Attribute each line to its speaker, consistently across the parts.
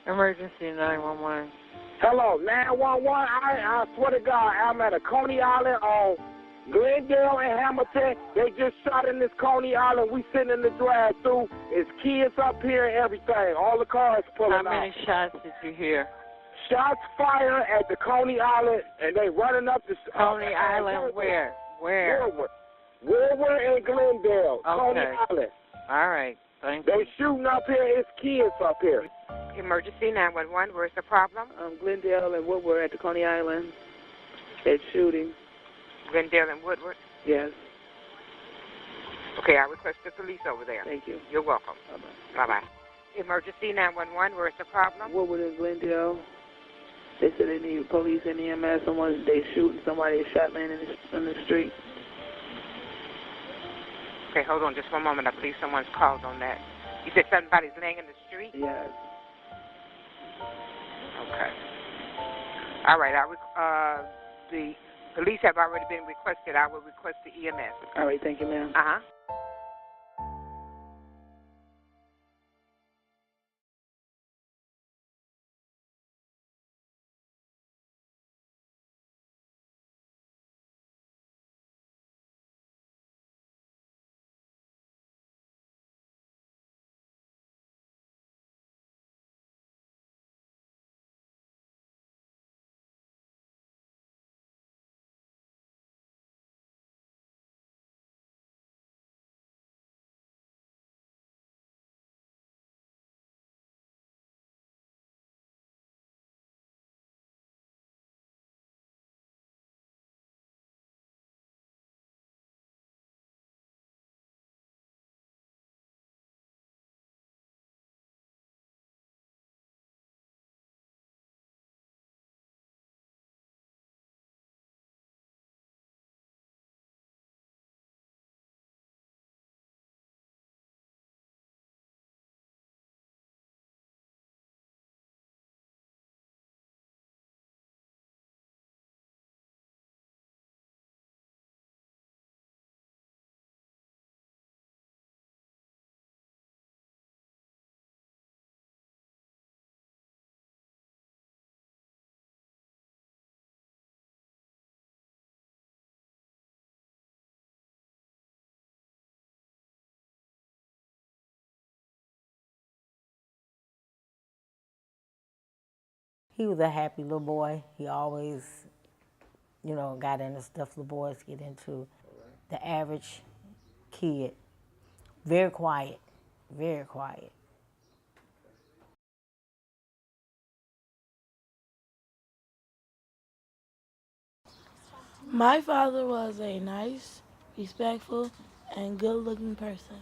Speaker 1: Emergency 911.
Speaker 2: Hello, 911. I swear to God, I'm at a Coney Island on Glendale and Hamilton. They just shot in this Coney Island. We sitting in the drive-thru. It's kids up here and everything. All the cars pulling out.
Speaker 1: How many shots did you hear?
Speaker 2: Shots fired at the Coney Island, and they running up the...
Speaker 1: Coney Island where? Where?
Speaker 2: Woodward and Glendale.
Speaker 1: Okay.
Speaker 2: Coney Island.
Speaker 1: All right. Thank you.
Speaker 2: They shooting up here. It's kids up here.
Speaker 3: Emergency 911, where's the problem?
Speaker 4: Glendale and Woodward at the Coney Island. It's shooting.
Speaker 3: Glendale and Woodward?
Speaker 4: Yes.
Speaker 3: Okay, I request the police over there.
Speaker 4: Thank you.
Speaker 3: You're welcome.
Speaker 4: Bye-bye.
Speaker 3: Bye-bye. Emergency 911, where's the problem?
Speaker 4: Woodward and Glendale. They said they need police and EMS. They shooting somebody, a shot man in the street.
Speaker 3: Okay, hold on just one moment. I believe someone's called on that. You said somebody's laying in the street?
Speaker 4: Yes.
Speaker 3: Okay. All right. The police have already been requested. I will request the EMS.
Speaker 4: All right. Thank you, ma'am.
Speaker 3: Uh-huh.
Speaker 5: He was a happy little boy. He always, got into stuff little boys get into. The average kid. Very quiet. Very quiet.
Speaker 6: My father was a nice, respectful, and good-looking person.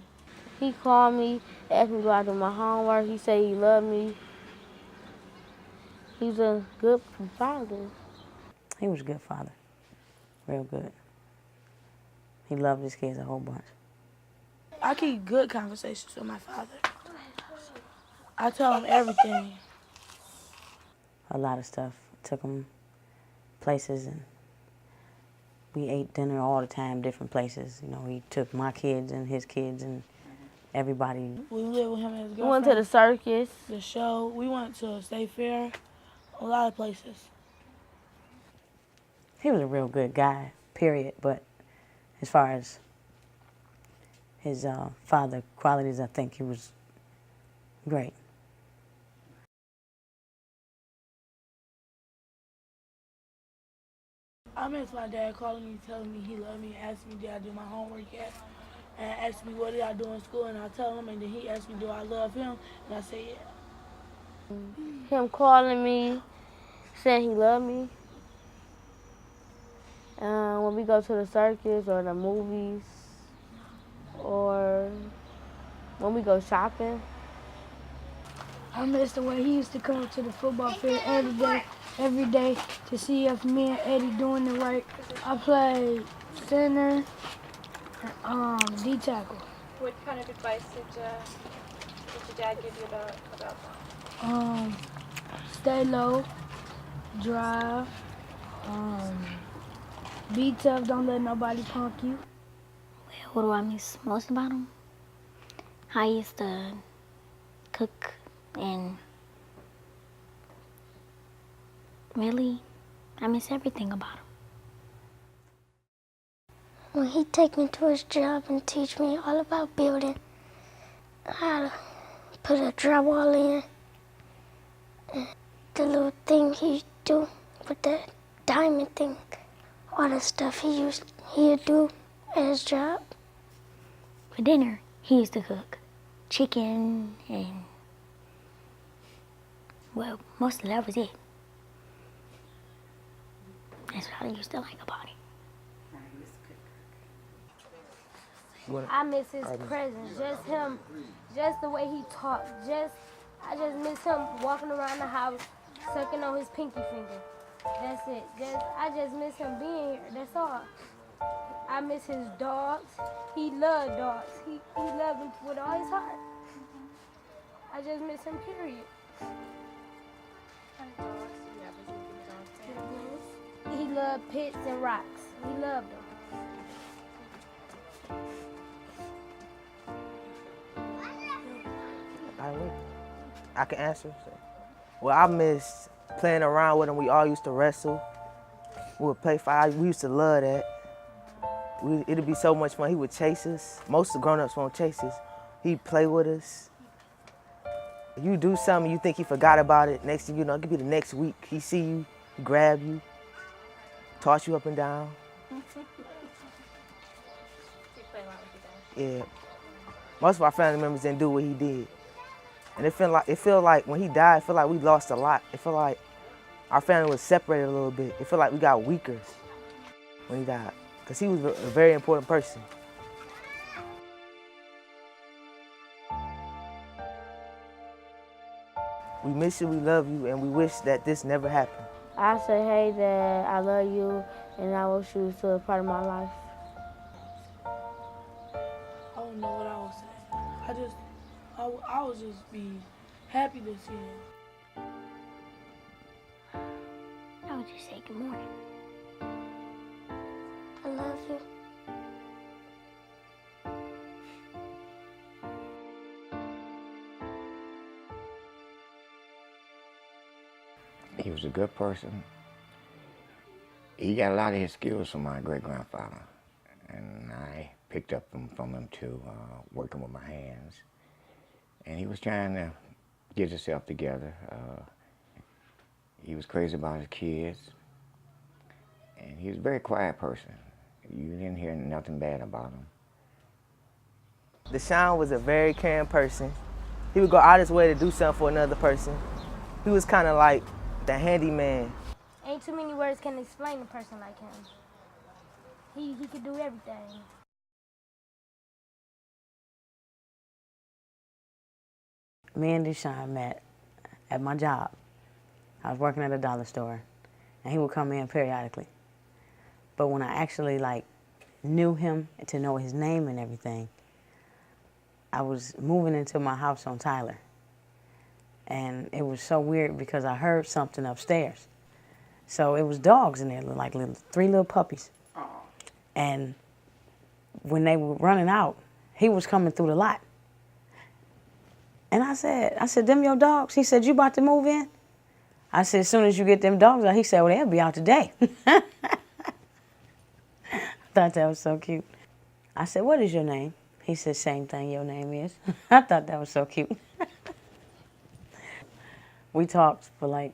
Speaker 7: He called me, asked me do I do my homework. He said he loved me. He's a good father.
Speaker 5: He was a good father. Real good. He loved his kids a whole bunch.
Speaker 6: I keep good conversations with my father. I tell him everything.
Speaker 5: A lot of stuff. Took him places, and we ate dinner all the time, different places. He took my kids and his kids and everybody.
Speaker 6: We lived with him and his girlfriend.
Speaker 7: We went to the circus.
Speaker 6: The show. We went to State Fair. A lot of places.
Speaker 5: He was a real good guy, period. But as far as his father qualities, I think he was great.
Speaker 6: I miss my dad calling me, telling me he loved me, asking me did I do my homework yet, and asking me what did I do in school, and I tell him, and then he asked me do I love him, and I say yeah.
Speaker 7: Him calling me, saying he loved me. When we go to the circus or the movies, or when we go shopping.
Speaker 8: I miss the way he used to come to the football field every day to see if me and Eddie doing it right. I played center and D-tackle.
Speaker 9: What kind of advice did your dad give you about that?
Speaker 8: Stay low, drive, be tough, don't let nobody punk you.
Speaker 10: What do I miss most about him? How he used to cook and Really, I miss everything about him.
Speaker 8: When he take me to his job and teach me all about building, how to put a drywall in, and the little thing he do with the diamond thing, all the stuff he'd do at his job.
Speaker 10: For dinner, he used to cook chicken and, well, most of that was it. That's what I used to like about him.
Speaker 7: I miss his presence, just him, just the way he talked. I just miss him walking around the house, sucking on his pinky finger. That's it. I just miss him being here. That's all. I miss his dogs. He loved dogs. He loved them with all his heart. I just miss him, period.
Speaker 9: What kind of dogs do you have? Is he a big dog fan?
Speaker 7: He loved pits and rocks. He loved them.
Speaker 11: I can answer. Well, I miss playing around with him. We all used to wrestle. We would play fire. We used to love that. It'd be so much fun. He would chase us. Most of the grown-ups won't chase us. He'd play with us. You do something, you think he forgot about it. Next thing you know, it could be the next week. He see you, he grab you, toss you up and down.
Speaker 9: You play a lot with your dad?
Speaker 11: Yeah. Most of our family members didn't do what he did. And it felt like when he died, it felt like we lost a lot. It felt like our family was separated a little bit. It felt like we got weaker when he died, because he was a very important person. We miss you, we love you, and we wish that this never happened.
Speaker 7: I say, hey, Dad, I love you, and I wish you was a part of my life.
Speaker 6: I don't know what I would say. I would just be happy to see him.
Speaker 10: I would just say good morning.
Speaker 8: I love you.
Speaker 12: He was a good person. He got a lot of his skills from my great-grandfather, and I picked up from him too, working with my hands. And he was trying to get himself together. He was crazy about his kids, and he was a very quiet person. You didn't hear nothing bad about him.
Speaker 11: Deshon was a very caring person. He would go out his way to do something for another person. He was kind of like the handyman.
Speaker 7: Ain't too many words can explain a person like him. He could do everything.
Speaker 5: Me and Deshon met at my job. I was working at a dollar store, and he would come in periodically. But when I actually knew him and to know his name and everything, I was moving into my house on Tyler. And it was so weird because I heard something upstairs. So it was dogs in there, like three little puppies. And when they were running out, he was coming through the lot. And I said, them your dogs? He said, you about to move in? I said, as soon as you get them dogs out. He said, well, they'll be out today. I thought that was so cute. I said, what is your name? He said, same thing your name is. I thought that was so cute. We talked for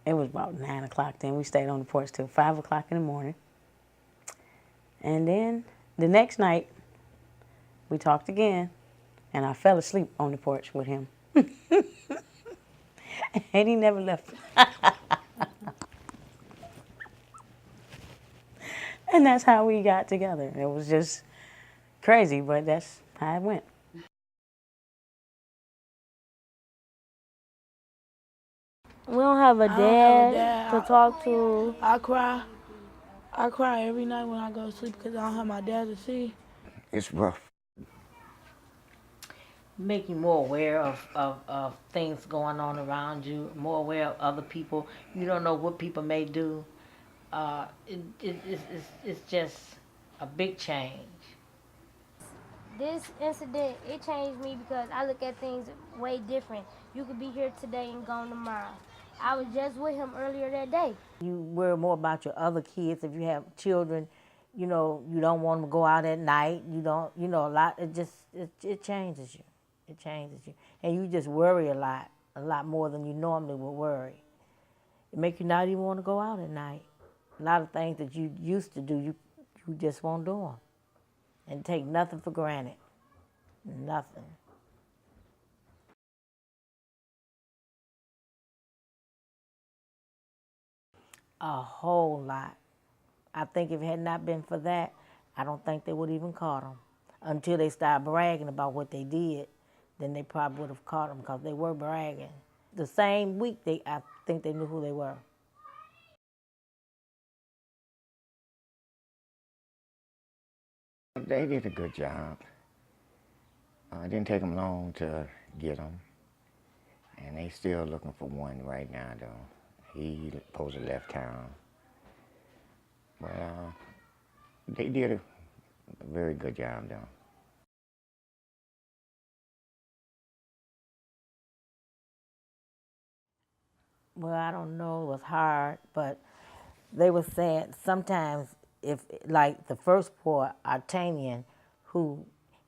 Speaker 5: it was about 9 o'clock then. We stayed on the porch till 5 o'clock in the morning. And then the next night, we talked again, and I fell asleep on the porch with him. And he never left. And that's how we got together. It was just crazy, but that's how it went.
Speaker 7: We don't have a dad to talk to.
Speaker 6: I cry every night when I go to sleep because I don't have my dad to see.
Speaker 12: It's rough.
Speaker 5: Make you more aware of things going on around you, more aware of other people. You don't know what people may do. It's just a big change.
Speaker 7: This incident, it changed me because I look at things way different. You could be here today and gone tomorrow. I was just with him earlier that day.
Speaker 5: You worry more about your other kids. If you have children, you know, you don't want them to go out at night. You don't, you know, a lot. It changes you. It changes you, and you just worry a lot more than you normally would worry. It makes you not even want to go out at night. A lot of things that you used to do, you just won't do them, and take nothing for granted. Nothing. A whole lot. I think if it had not been for that, I don't think they would even caught them. Until they started bragging about what they did, then they probably would have caught them because they were bragging. The same week, I think they knew who they were.
Speaker 12: They did a good job. It didn't take them long to get them. And they still looking for one right now, though. He supposed to left town. But they did a very good job, though.
Speaker 5: Well, I don't know, it was hard, but they were saying sometimes if, like the first boy, Artanian, who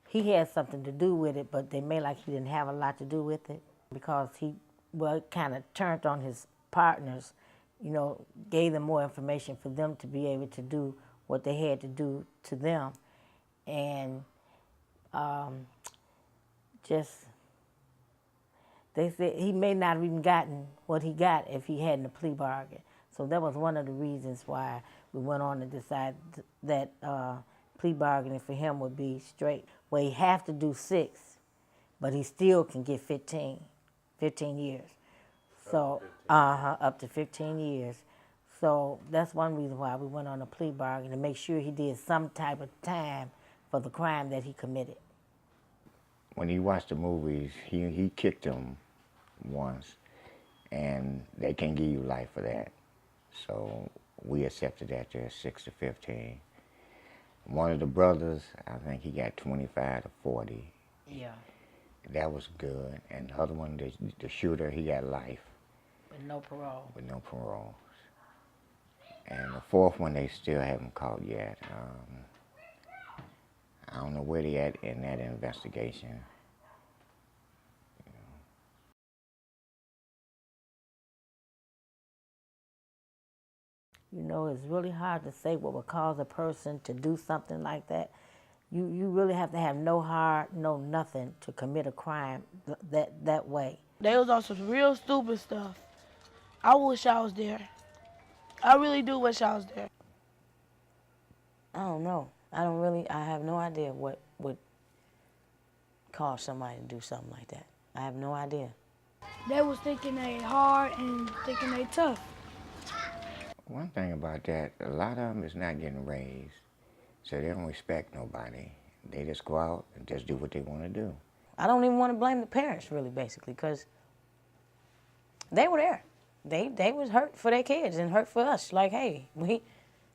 Speaker 5: he had something to do with it, but they made like he didn't have a lot to do with it because he, well, kind of turned on his partners, you know, gave them more information for them to be able to do what they had to do to them. And just, they said he may not have even gotten what he got if he hadn't a plea bargain. So that was one of the reasons why we went on to decide that plea bargaining for him would be straight. Well, he have to do 6, but he still can get 15 years. So, up to 15 years. So that's one reason why we went on a plea bargain, to make sure he did some type of time for the crime that he committed.
Speaker 12: When he watched the movies, he kicked him once, and they can't give you life for that. So we accepted that to 6 to 15. One of the brothers, I think he got 25 to 40.
Speaker 5: Yeah.
Speaker 12: That was good. And the other one, the shooter, he got life.
Speaker 5: With no parole.
Speaker 12: With no parole. And the fourth one, they still haven't caught yet. I don't know where they at in that investigation.
Speaker 5: You know, it's really hard to say what would cause a person to do something like that. You really have to have no heart, no nothing to commit a crime that way.
Speaker 6: They was on some real stupid stuff. I wish I was there. I really do wish I was there.
Speaker 13: I don't know. I have no idea what would cause somebody to do something like that. I have no idea.
Speaker 8: They was thinking they hard and thinking they tough.
Speaker 12: One thing about that, a lot of them is not getting raised, so they don't respect nobody. They just go out and just do what they want to do.
Speaker 13: I don't even want to blame the parents, really, basically, because they were there. They was hurt for their kids and hurt for us. Like, hey, we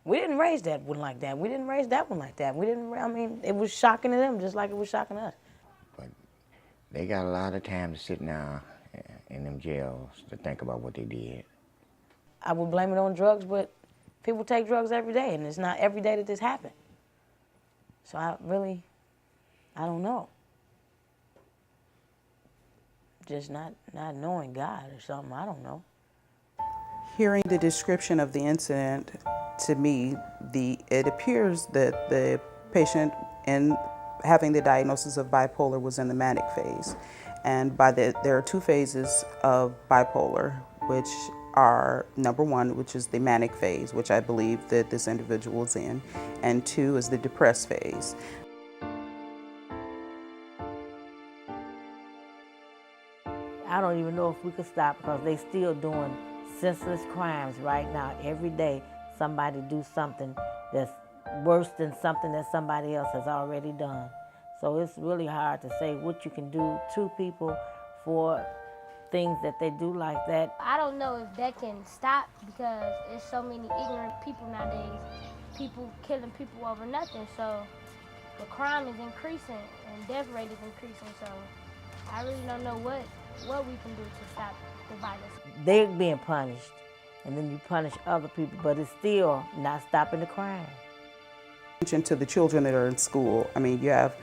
Speaker 13: didn't raise that one like that. We didn't raise that one like that. I mean, it was shocking to them just like it was shocking to us.
Speaker 12: But they got a lot of time to sit now in them jails to think about what they did.
Speaker 13: I would blame it on drugs, but people take drugs every day, and it's not every day that this happens. So I don't know. Just not knowing God or something, I don't know.
Speaker 14: Hearing the description of the incident, to me, it appears that the patient in having the diagnosis of bipolar was in the manic phase. And there are 2 phases of bipolar, which are number 1, which is the manic phase, which I believe that this individual is in, and 2 is the depressed phase.
Speaker 5: I don't even know if we could stop because they still doing senseless crimes right now. Every day somebody do something that's worse than something that somebody else has already done. So it's really hard to say what you can do to people for things that they do like that.
Speaker 7: I don't know if that can stop because there's so many ignorant people nowadays. People killing people over nothing. So the crime is increasing and death rate is increasing. So I really don't know what what we can do to stop the violence.
Speaker 5: They're being punished, and then you punish other people, but it's still not stopping the crime.
Speaker 14: To the children that are in school, I mean, you have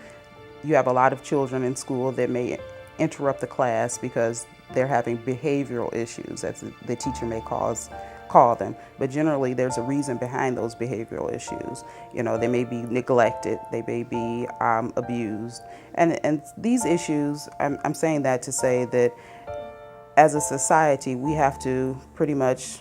Speaker 14: a lot of children in school that may interrupt the class because they're having behavioral issues, as the teacher may call them. But generally, there's a reason behind those behavioral issues. You know, they may be neglected, they may be abused, and these issues. I'm saying that to say that as a society, we have to pretty much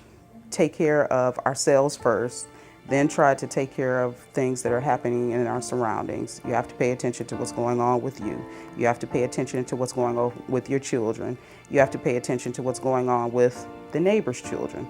Speaker 14: take care of ourselves first, then try to take care of things that are happening in our surroundings. You have to pay attention to what's going on with you. You have to pay attention to what's going on with your children. You have to pay attention to what's going on with the neighbor's children.